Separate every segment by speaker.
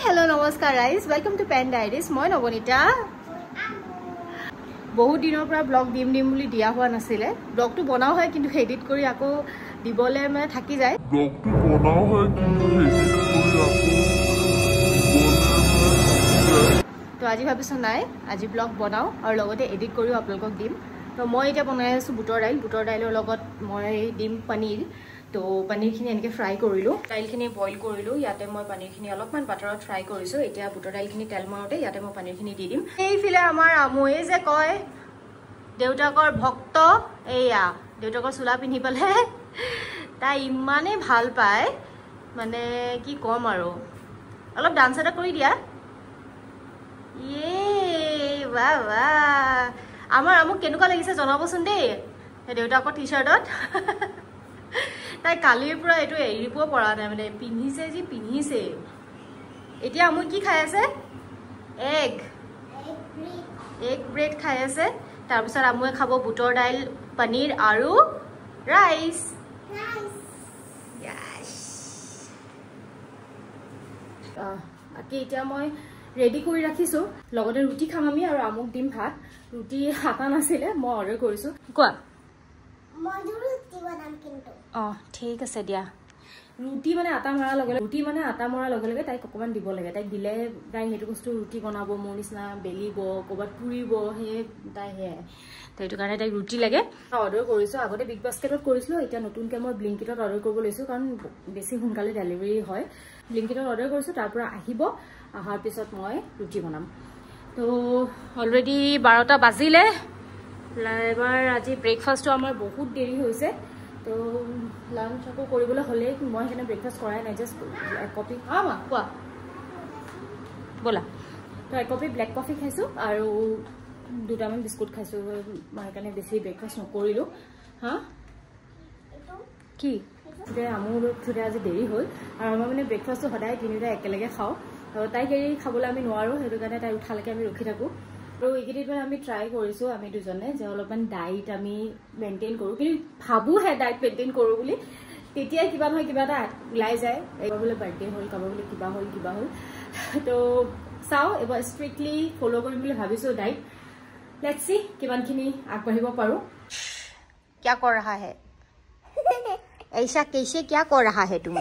Speaker 1: hello, namaskar guys. Welcome to Pen Diaries. মই নবনিতা বহুত দিনৰ পৰা ব্লগ দিম বুলি দিয়া হোৱা নাছিলে ব্লগটো বনাও হয় কিন্তু এডিট কৰি আকৌ দিবলে মানে থাকি যায় ব্লগটো বনাও হয় কিন্তু এডিট কৰি আকৌ তো আজি ভাবিছো নাই আজি ব্লগ বনাও আৰু লগতে এডিট কৰিও আপোনালোকক দিম তো মই এটা বনাই আছো বুটৰ দাইলৰ লগত মই দিম পনীৰ তো পনীৰ খিনি এনেকে ফ্ৰাই কৰিলো দাইল খিনি বইল কৰিলো ইয়াতে মই পনীৰ খিনি অলপমান বাটাৰত ফ্ৰাই কৰিছো এতিয়া বুটৰ দাইল খিনি তেল মাৰতে ইয়াতে মই পনীৰ খিনি দি দিম এই ফিলে আমাৰ আমুয়ে যে কয় দেউতাকৰ ভক্ত এয়া দেউতাকৰ চুলা পিন্ধি পালে তাই ইমানে ভাল পায় মানে কি কম আৰু অলপ ডান্স এটা কৰি দিয়া ইয়ে বাহ বাহ আমাৰ আমুক কেনেকুৱা লাগিছে জনাবচোন দেই দেউতাকৰ টি-শাৰ্টত তাই কালিৰ পৰা এটো এৰিব পৰা নাই মানে পিন্ধিছে যি পিন্ধিছে এতিয়া আমুই কি খাই আছে এগ ব্ৰেড খাই আছে তাৰ পিছত আমুই খাব বুটৰ দাইল পনীৰ আৰু ৰাইস আকি এতিয়া মই ৰেডি কৰি ৰাখিছো লগতে ৰুটি খাম আমি আৰু আমুক দিম ভাত ৰুটি হাতা নাছিলে মই অৰ্ডাৰ কৰিছো কোৱা মই ৰুটি বনাম কিন্তু ঠিক আছে দিয়া ৰুটি মানে আটা মৰা লগে লগে তাইক অকমান দিব লাগে তাইক দিলে তাই হেতু বস্তু ৰুটি বনাব মোৰ নিচিনা বেলিব কবাত পুৰিব হে তাই হে তাইটো কাৰণে তাই ৰুটি লাগে অৰ্ডাৰ কৰিছো আগতে বিগ বাস্কেটত কৰিছিলো এতিয়া নতুনকে মই ব্লিংকিটত অৰ্ডাৰ কৰিব লৈছো কাৰণ বেছি সোনকালে ডেলিভাৰী হয় ব্লিংকিটত অৰ্ডাৰ কৰিছো তাৰ পৰা আহিব আহাৰ পিছত মই ৰুটি বনাম তো অলৰেডি 12টা বাজিলে এবাৰ আজি ব্ৰেকফাষ্টটো আমাৰ বহুত দেৰি হৈছে তো লাঞ্চ আকৌ কৰিবলৈ হলে মই হেনে ব্ৰেকফাষ্ট কৰাই নাই জাস্ট এক কপি মা কোৱা বলা তো এক কপি ব্লেক কফি খাইছো আৰু দুটামান বিস্কুট খাইছো মই কাৰণে বেছি ব্ৰেকফাষ্ট নকৰিলো হা কি যে আমুৰ থুৰে আজি দেৰি হ'ল আৰু আমাৰ মানে ব্ৰেকফাষ্টটো সদায় তিনিটা একেলগে খাওঁ আৰু তাইক এৰি খাবলৈ আমি নোৱাৰো সেইটো কাৰণে তাই উঠালৈকে আমি ৰখি থাকো আৰু এইকেইদিন আমি ট্ৰাই কৰিছো আমি দুজনে যে অলপমান ডাইট আমি মেইনটেইন কৰো কিন্তু ভাবোহে ডাইট মেইনটেইন কৰো বুলি তেতিয়া কিবা নহয় কিবা এটা ওলাই যায় এবাৰ বোলে বাৰ্থডে হ'ল কাৰোবাৰ বোলে কিবা হ'ল তো চাও এবাৰ ষ্ট্ৰিক্টলি ফলো কৰিম বুলি ভাবিছো ডাইট লেটস সি কিমানখিনি আগবাঢ়িব পাৰো क्या कर रहा है ऐसा कैसे क्या कर रहा है तुम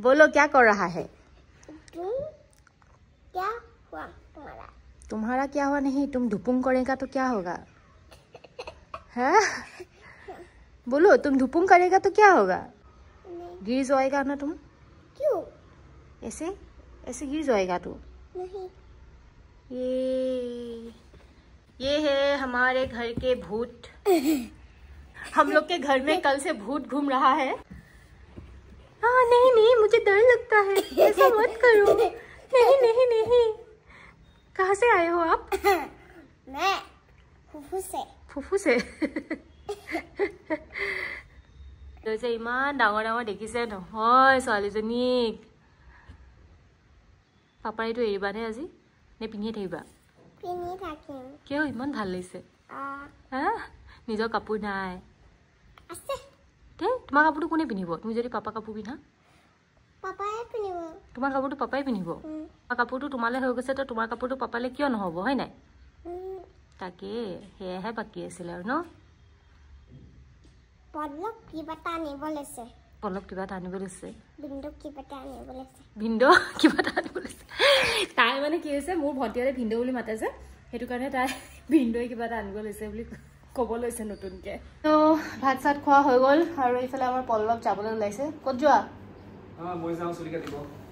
Speaker 1: बोलो क्या कर रहा है क्या हुआ तुम्हारा क्या हुआ नहीं तुम धुपुंग करेगा तो क्या होगा है बोलो तुम धुपुंग करेगा तो क्या होगा गिर जाएगा ना तुम क्यों ऐसे गिर जाएगा तू नहीं ये है हमारे घर के भूत हम लोग के घर में कल से भूत घूम रहा है हाँ नहीं मुझे डर लगता है ऐसा मत करो नहीं कहाँ से आए हो आप मैं फुफू से तो इमान डाঙৰ দেখিছে নহয় ছোৱালীজনীক পাপাইটো এৰিবানে আজি নে পিন্ধিয়ে থাকিবা কিয় ইমান ভাল লাগিছে নিজৰ কাপোৰ নাই আছে তোমাৰ কাপোৰটো কোনে পিন্ধিব তুমি যদি পাপা কাপোৰ পিন্ধা পাপাই পিন্ধিব তোমাৰ কাপোৰটো পাপাই পিন্ধিব কাপোৰটো তোমালে হৈ গৈছে তো তোমাৰ কাপোৰটো পাপালে কিয় নহব হয় নাই তাকে হেহে বাকি আছিল আৰু ন পলক কিবা টানিব লৈছে ভিন্দ কিবা টানিব লৈছে তাই মানে কি হৈছে মোৰ ভণ্টিৰে ভিন্দ বুলি মাতে যে সেইটো কাৰণে তাই ভিন্দই কিবা টানিব লৈছে বুলি ক'ব লৈছে নতুনকে তো ভাত চাত খোৱা হৈ গ'ল আৰু এইফালে আমাৰ পল্লৱ যাবলৈ ওলাইছে ক'ত যোৱা মই যাওঁ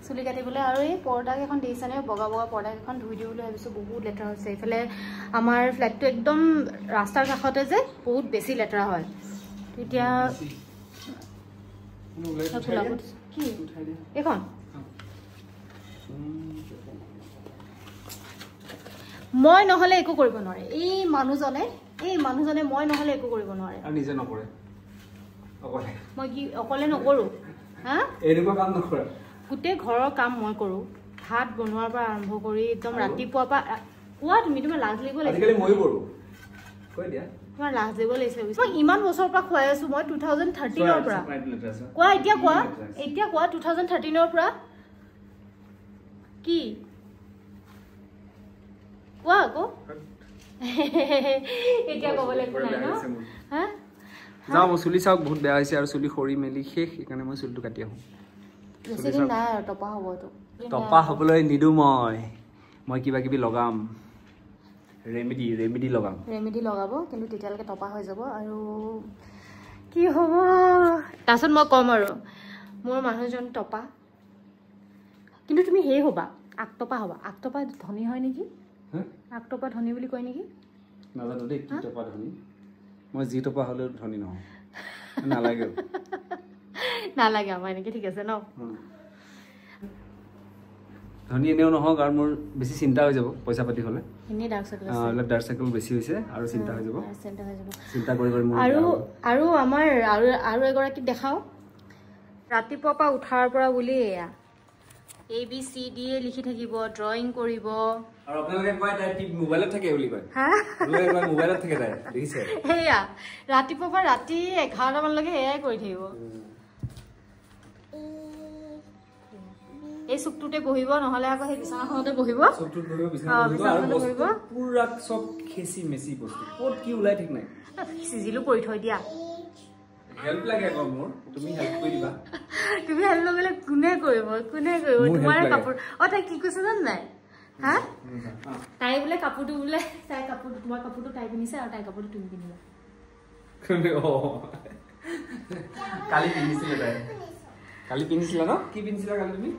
Speaker 1: চুলি কাটিবলৈ আৰু এই পৰ্দাকেইখন দেখিছানে বগা পৰ্দাকেইখন ধুই দিবলৈ ভাবিছোঁ বহুত লেতেৰা হৈছে এইফালে আমাৰ ফ্লেটটো একদম ৰাস্তাৰ কাষতে যে বহুত বেছি লেতেৰা হয় এতিয়া কি এইখন মই নহ'লে একো কৰিব নোৱাৰে এই মানুহজনে মই নহ'লে একো কৰিব নোৱাৰে আৰু নিজে নকৰে মই কি অকলে নকৰো হা এনেকুৱা কাম নকৰে গোটেই ঘৰৰ কাম মই কৰো ভাত বনোৱাৰ পৰা আৰম্ভ কৰি একদম ৰাতিপুৱাৰ পৰা কোৱা তুমি তোমাৰ লাজ লাগিব আজিকালি মই কৰো কৈ দিয়া তোমাৰ লাজ দিব লাগিছে মই ইমান বছৰৰ পৰা খুৱাই আছো মই 2013 ৰ পৰা কোৱা এতিয়া কোৱা 2013 ৰ পৰা কি কোৱা আকৌ এতিয়া ক'বলৈ একো নাই ন হা
Speaker 2: যাওঁ মই চুলি চাওক বহুত বেয়া হৈছে আৰু চুলি সৰি মেলি শেষ সেইকাৰণে মই চুলিটো কাটি আহোঁ
Speaker 1: বেছিদিন নাই আৰু টপা হ'বতো
Speaker 2: টপা হ'বলৈ নিদিওঁ মই কিবা কিবি লগাম ৰেমেডি
Speaker 1: লগাব কিন্তু তেতিয়ালৈকে টপা হৈ যাব আৰু কি হ'ব তাৰপিছত মই ক'ম আৰু মোৰ মানুহজন টপা কিন্তু তুমি সেই হ'বা আগটপা হ'বা আগটপা ধনী হয় নেকি আগটপা ধনী বুলি কয় নেকি
Speaker 2: নাজানো দেই কি টপা ধনী মই যি টপা হ'লেও ধনী নহয় নালাগে
Speaker 1: আমাৰ এনেকৈ ঠিক আছে ন
Speaker 2: ধনী এনেও নহওক আৰু মোৰ বেছি চিন্তা হৈ যাব পইচা পাতি হ'লে
Speaker 1: এনেই ডাৰ্ক
Speaker 2: চাৰ্কেল বেছি হৈছে আৰু চিন্তা হৈ যাব চিন্তা কৰি
Speaker 1: আৰু আমাৰ আৰু এগৰাকীক দেখাওঁ ৰাতিপুৱাৰ পৰা উঠাৰ পৰা বুলি এয়া ABCD লিখি থাকিব ড্ৰয়িং কৰিব
Speaker 2: আৰু আপোনালোকে কয় তাই মোবাইলত থাকে বুলি কয় মোবাইলত থাকে তাই দেখিছে
Speaker 1: সেয়া ৰাতিপুৱাৰ পৰা ৰাতি 11টা মানলৈকে এয়াই কৰি থাকিব এই চুকটোতে বহিব নহলে আকৌ সেই বিছনাখনতে বহিব
Speaker 2: পুৰা চব খেচি মেচি বস্তু ক'ত কি ওলাই ঠিক নাই
Speaker 1: সিজিলো কৰি থৈ দিয়া
Speaker 2: হেল্প লাগে আকৌ মোৰ তুমি হেল্প কৰি দিবা
Speaker 1: তুমি হেল্প নকৰিলে কোনে কৰিব তোমাৰ কাপোৰ তাই কি কৈছে জান নাই হা তাই বোলে কাপোৰটো বোলে তোমাৰ কাপোৰটো তাই পিন্ধিছে আৰু তাই কাপোৰটো তুমি পিন্ধিবা
Speaker 2: কালি পিন্ধিছিলে তাই কালি পিন্ধিছিলা ন কি পিন্ধিছিলা কালি তুমি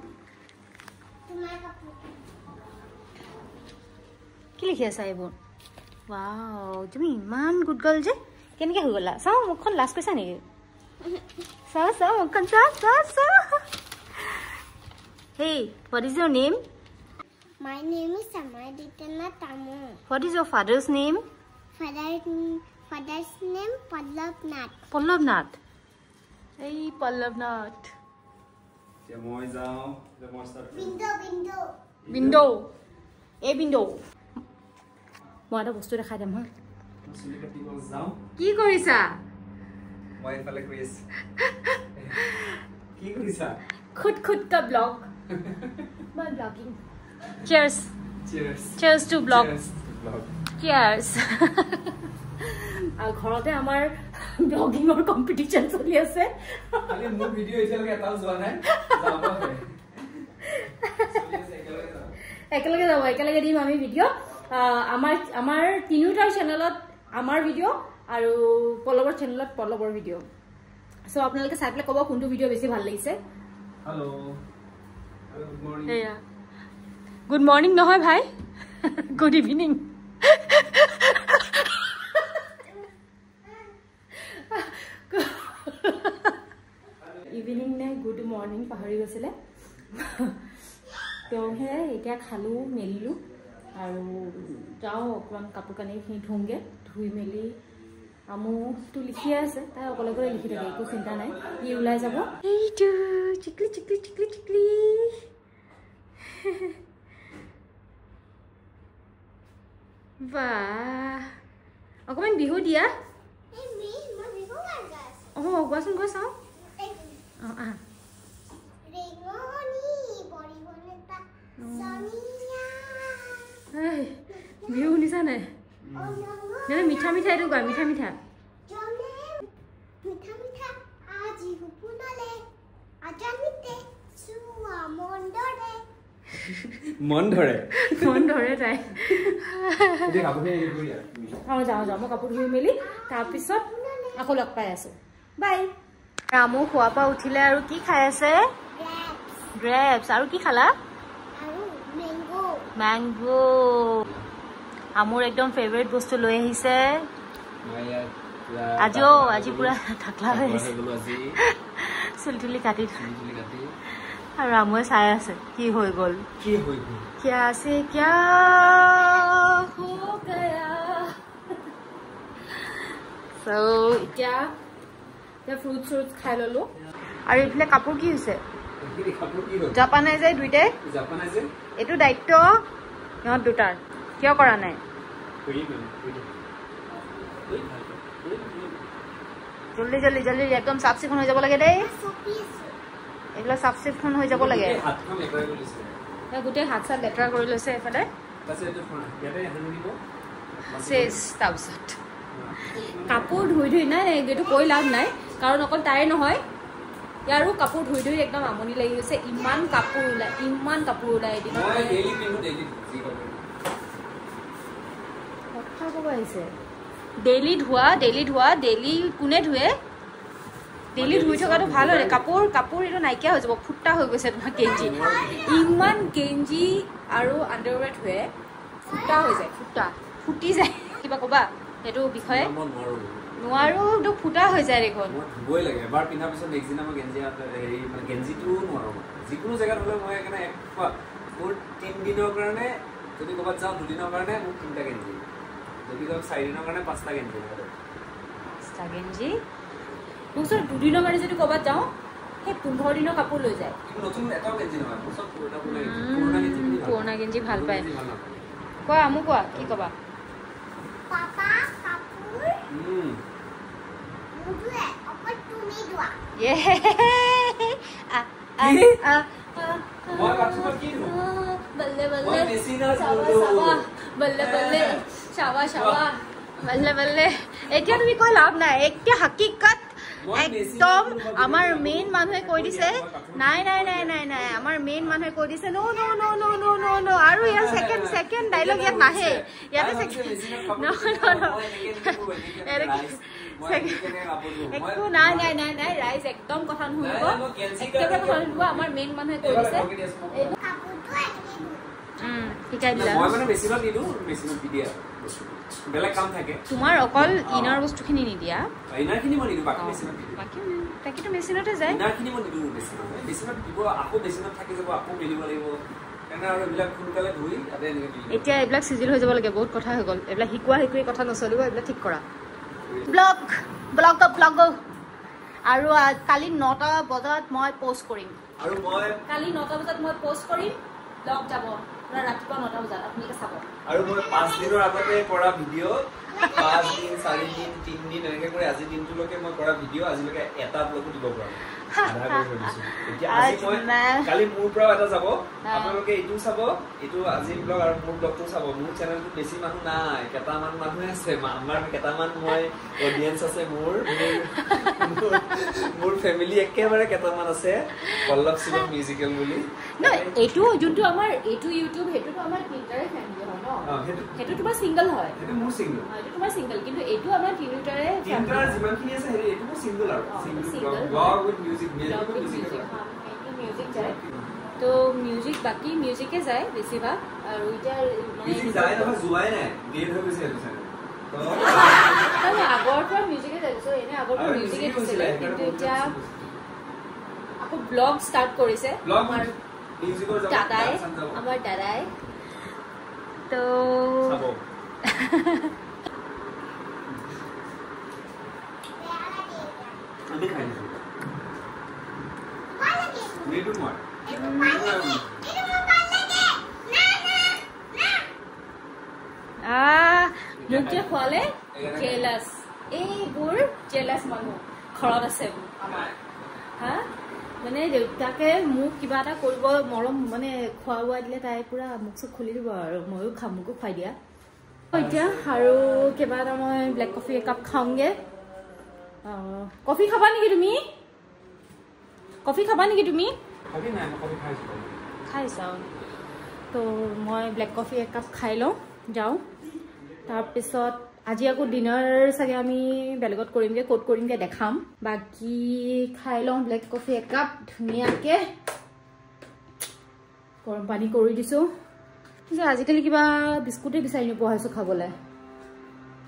Speaker 1: কি লিখি আছা এইবোৰ ৱাও তুমি ইমান গুড গাৰ্ল যে কেনেকৈ হৈ গ'লা চাওঁ মুখখন লাজ কৈছা নেকি চাওঁ মুখখন চাওঁ Hey, what is your name?
Speaker 3: My name is Samaditana Tamu.
Speaker 1: What is your father's name?
Speaker 3: Father's name Pallabnath.
Speaker 1: Pallabnath. Hey, Pallabnath. Window. A window. মই এটা বস্তু দেখাই দিম হা কি কৰিছা
Speaker 2: মই এফালে কৰি আছো কি কৰিছা
Speaker 1: খুদ কা blog my vlogging cheers to vlog cheers আৰু ঘৰতে আমাৰ ব্লগিংৰ কম্পিটিশন চলি আছে
Speaker 2: খালি মোৰ ভিডিও এতিয়ালৈকে এটাও যোৱা নাই
Speaker 1: একেলগে দিম আমি ভিডিও আমাৰ তিনিটাৰ চেনেলত আমাৰ ভিডিও আৰু পল্লৱৰ চেনেলত পল্লৱৰ ভিডিও সো আপোনালোকে চাই পেলাই ক'ব কোনটো ভিডিও বেছি ভাল লাগিছে
Speaker 2: hello good morning
Speaker 1: good morning নহয় ভাই গুড ইভিনিং ইভিনিং নে গুড মৰ্নিং পাহৰি গৈছিলে তো হে এতিয়া খালো মেলিলো আৰু যাওঁ অকণমান কাপোৰ কানিখিনি ধুওঁগৈ ধুই মেলি আমুটো লিখিয়ে আছে তাই অকলে লিখি থাকে একো চিন্তা নাই ই ওলাই যাব এইটো চিকলি বাহ অকণমান বিহু দিয়া গোৱাচোন গৈ চাওঁ বিহু শুনিছা নাই মিঠা এইটো গা মিঠা
Speaker 2: মন ধৰে
Speaker 1: তাই যাওঁ মই কাপোৰ ধুই মেলি তাৰপিছত আকৌ লগ পাই আছো বাই ৰামু খোৱাৰ পৰা উঠিলে আৰু কি খাই আছে গ্ৰেপছ আৰু কি খালা মেংগো আমুৰ একদম ফেভাৰিট বস্তু লৈ আহিছে আজি পুৰা থাকলা হৈ আছে চুলি তুলি কাটি আৰু আমুৱে চাই আছে কি হৈ গ'ল কিয়া আছে কিয়া হো গয়া সো এতিয়া ফ্ৰুটছ খাই ললো আৰু এইফালে কাপোৰ কি হৈছে জাপানাইজে দুইটাই এইটো দায়িত্ব সিহঁত দুটাৰ কিয় কৰা নাই জলদি একদম চাফ চিকুণ হৈ যাব লাগে দেই এইবিলাক চাফ চিকুণ হৈ যাব লাগে গোটেই হাত চাত লেতেৰা কৰি লৈছে এফালে তাৰপিছত কাপোৰ ধুই নাই এইটো কৈ লাভ নাই কাৰণ অকল তাই নহয় ইয়াৰো কাপোৰ ধুই একদম আমনি লাগি গৈছে ইমান কাপোৰ ওলাই এদিনত কথা ক'ব আহিছে ডেইলি ধোৱা ডেইলি কোনে ধুৱে ডেইলি ধুই থকাটো ভাল হয় কাপোৰ এইটো নাইকিয়া হৈ যাব ফুটা হৈ গৈছে তোমাৰ গেঞ্জি ইমান গেঞ্জি আৰু আণ্ডাৰৱেৰ ধুৱে ফুটা হৈ যায় ফুটি যায় কিবা ক'বা সেইটো বিষয়ে নোৱাৰো তো ফুটা হৈ যায় দেখোন
Speaker 2: ধুবই লাগে এবাৰ পিন্ধাৰ পিছত নেক্সট দিনা মই গেঞ্জিটো নোৱাৰো যিকোনো জেগাত হ'লে মই একেনে মোৰ 3 দিনৰ কাৰণে যদি ক'ৰবাত যাওঁ 2 দিনৰ কাৰণে মোৰ 3টা গেঞ্জি যদি ক'ৰবাত 4 দিনৰ কাৰণে 5টা গেঞ্জি
Speaker 1: মোৰ ওচৰত 2 দিনৰ কাৰণে যদি ক'ৰবাত যাওঁ সেই 15 দিনৰ কাপোৰ লৈ যায়
Speaker 2: নতুন এটাও গেঞ্জি নহয় চব
Speaker 1: পুৰণা গেঞ্জি ভাল পায় কোৱা মোক কোৱা কি ক'বা
Speaker 3: পাপা কাপোৰ মুদুৱে অকল তুমি দোৱা
Speaker 2: মই কাপোৰ কি দিম
Speaker 1: বল্লে
Speaker 2: মই মেচিনা
Speaker 1: বল্লে বল্লে এতিয়া তুমি কৈ লাভ নাই এতিয়া হাকিকত একদম আমাৰ মেইন মানুহে কৈ দিছে নাই আমাৰ মেইন মানুহে কৈ দিছে নো আৰু ইয়াৰ সেকেন্ড ডায়লগ ইয়াত নাহে ইয়াতে একো নাই ৰাইজ একদম কথা নুশুনিব একেবাৰে কথা নুশুনিব আমাৰ মেইন মানুহে কৈ দিছে শিকাই দিলা
Speaker 2: মই মানে মেচিনত নিদো মেচিনত দি দিয়া বেলেগ কাম থাকে
Speaker 1: তোমাৰ অকল ইনাৰ বস্তুখিনি নিদিয়া
Speaker 2: ইনাৰখিনি মই নিদো বাকি মেচিনত দিও
Speaker 1: বাকিটো মেচিনতে যায়
Speaker 2: ইনাৰখিনি মই নিদো মেচিনত দিব আকৌ মেচিনত থাকি যাব আকৌ মেলিব লাগিব এনে আৰু এইবিলাক সোনকালে ধুই আদে এনেকৈ দি
Speaker 1: এতিয়া এইবিলাক সিজিল হৈ যাব লাগে বহুত কথা হৈ গ'ল এইবিলাক শিকোৱা কথা নচলিব এইবিলাক ঠিক কৰা ব্লগ আৰু কালি 9টা বজাত মই পোষ্ট কৰিম
Speaker 2: আৰু মই
Speaker 1: কালি 9টা বজাত মই পোষ্ট কৰিম ব্লগ যাব ৰাতিপুৱা 9টা বজাত আপোনালোকে চাব
Speaker 2: আৰু মই 5 দিনৰ আগতে কৰা ভিডিঅ 5 দিন 4 দিন 3 দিন এনেকৈ কৰি আজি দিনটোলৈকে মই কৰা ভিডিঅ আজিলৈকে এটা ব্লগো দিব পৰা কালি মোৰ পৰাও এটা যাব আপোনালোকে এইটো চাব এইটো আজি ব্লগ আৰু মোৰ ব্লগটো চাব মোৰ চেনেলটো বেছি মানুহ নাই কেইটামান মানুহে আছে আমাৰ কেইটামান মই অডিয়েন্স আছে মোৰ ফেমিলি একেবাৰে কেইটামান আছে পল্লৱ শিৱম মিউজিকেল বুলি
Speaker 1: এইটো যোনটো আমাৰ এইটো ইউটিউব হেতুটো আমাৰ তিনটাৰে ফেমিলি হয় ন হেতু তোমাৰ সিঙ্গেল হয়
Speaker 2: হেতু মোৰ সিঙ্গেল
Speaker 1: হেতু তোমাৰ সিঙ্গেল কিন্তু এইটো আমাৰ তিনটাৰে
Speaker 2: তিনটাৰ যিমানখিনি আছে এইটো মোৰ সিঙ্গেল আৰু single blog with music
Speaker 1: music যায় তো মিউজিক বাকি মিউজিকে যায় বেছিভাগ আৰু এতিয়া
Speaker 2: মিউজিক যায় নহয় জুৱাই নাই ডেট হৈ গৈছে এইটো
Speaker 1: চাগে আগৰ পৰা মিউজিকে যাইছো এনে আগৰ পৰা মিউজিকে দিছিলে কিন্তু এতিয়া আকৌ ব্লগ ষ্টাৰ্ট কৰিছে
Speaker 2: আমাৰ মিউজিকৰ
Speaker 1: আমাৰ দাদাই তো
Speaker 2: আমি খাই দিছো নেটু মই
Speaker 1: মোক যে খোৱালে জেলাছ এইবোৰ জেলাছ মানুহ ঘৰত আছে আমাৰ হা মানে দেউতাকে মোক কিবা এটা কৰিব মৰম মানে খোৱা বোৱা দিলে তাই পুৰা মুখ চুখ খুলি দিব আৰু ময়ো খাম মোকো খুৱাই দিয়া এতিয়া আৰু কিবা এটা মই ব্লেক কফি একাপ খাওঁগে কফি খাবা নেকি তুমি খাইছা তো মই ব্লেক কফি একাপ খাই লওঁ যাওঁ তাৰপিছত আজি আকৌ ডিনাৰ চাগে আমি বেলেগত কৰিমগে ক'ত কৰিমগে দেখাম বাকি খাই লওঁ ব্লেক কফি একাপ ধুনীয়াকে গৰম পানী কৰি দিছো যে আজিকালি কিবা বিস্কুটে বিচাৰি নোপোৱা হৈছো খাবলৈ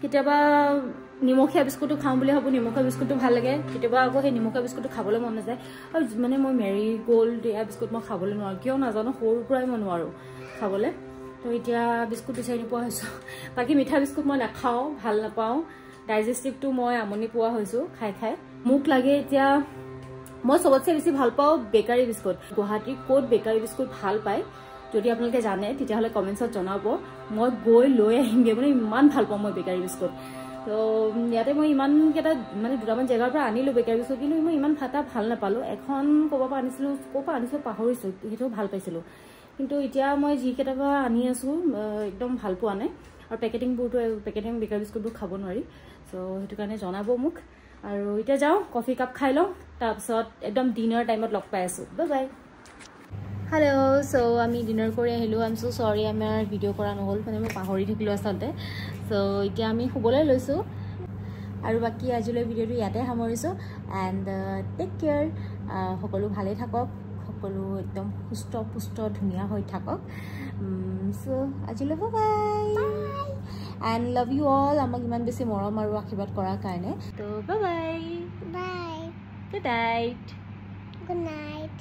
Speaker 1: কেতিয়াবা নিমখীয়া বিস্কুটটো খাওঁ বুলি ভাবো নিমখীয়া বিস্কুটটো ভাল লাগে কেতিয়াবা আকৌ সেই নিমখীয়া বিস্কুটটো খাবলৈ মন নাযায় আৰু মানে মই মেৰি গোল্ড এয়া বিস্কুট মই খাবলৈ নোৱাৰো কিয় নাজানো সৰুৰ পৰাই মই নোৱাৰো খাবলৈ তো এতিয়া বিস্কুট বিচাৰি নোপোৱা হৈছো বাকি মিঠা বিস্কুট মই নাখাওঁ ভাল নাপাওঁ ডাইজেষ্টিভটো মই আমনি পোৱা হৈছো খাই মোক লাগে এতিয়া মই সবতছে বেছি ভাল পাওঁ বেকাৰী বিস্কুট গুৱাহাটীৰ ক'ত বেকাৰী বিস্কুট ভাল পায় যদি আপোনালোকে জানে তেতিয়াহ'লে কমেণ্টছত জনাব মই গৈ লৈ আহিমগে মানে ইমান ভাল পাওঁ মই বেকাৰী বিস্কুট তো ইয়াতে মই ইমান কেইটা মানে দুটামান জেগাৰ পৰা আনিলো বেকাৰী বিস্কুট কিন্তু মই ইমান ভাল নাপালো এখন ক'ৰ পৰা আনিছিলো পাহৰিছো সেইটো ভাল পাইছিলো কিন্তু এতিয়া মই যিকেইটা আনি আছোঁ একদম ভাল পোৱা নাই আৰু পেকেটিংবোৰটো পেকেটিং বেকাৰ বিস্কুটবোৰ খাব নোৱাৰি চ' সেইটো কাৰণে জনাব মোক আৰু এতিয়া যাওঁ কফি কাপ খাই লওঁ তাৰপিছত একদম ডিনাৰ টাইমত লগ পাই আছোঁ বাই বাই হেল্ল' চ' আমি ডিনাৰ কৰি আহিলোঁ আই এম চ' চৰি আমাৰ ভিডিঅ' কৰা নহ'ল মানে মই পাহৰি থাকিলোঁ আচলতে চ' এতিয়া আমি শুবলৈ লৈছোঁ আৰু বাকী আজিলৈ ভিডিঅ'টো ইয়াতে সামৰিছোঁ এণ্ড টেক কেয়াৰ সকলো ভালেই থাকক সকলো একদম সুস্থ পুষ্ট ধুনীয়া হৈ থাকক চ' আজিলৈ bye and love you all আমাক ইমান বেছি মৰম আৰু আশীৰ্বাদ কৰাৰ কাৰণে ত' bye bye
Speaker 3: bye
Speaker 1: good night
Speaker 3: good night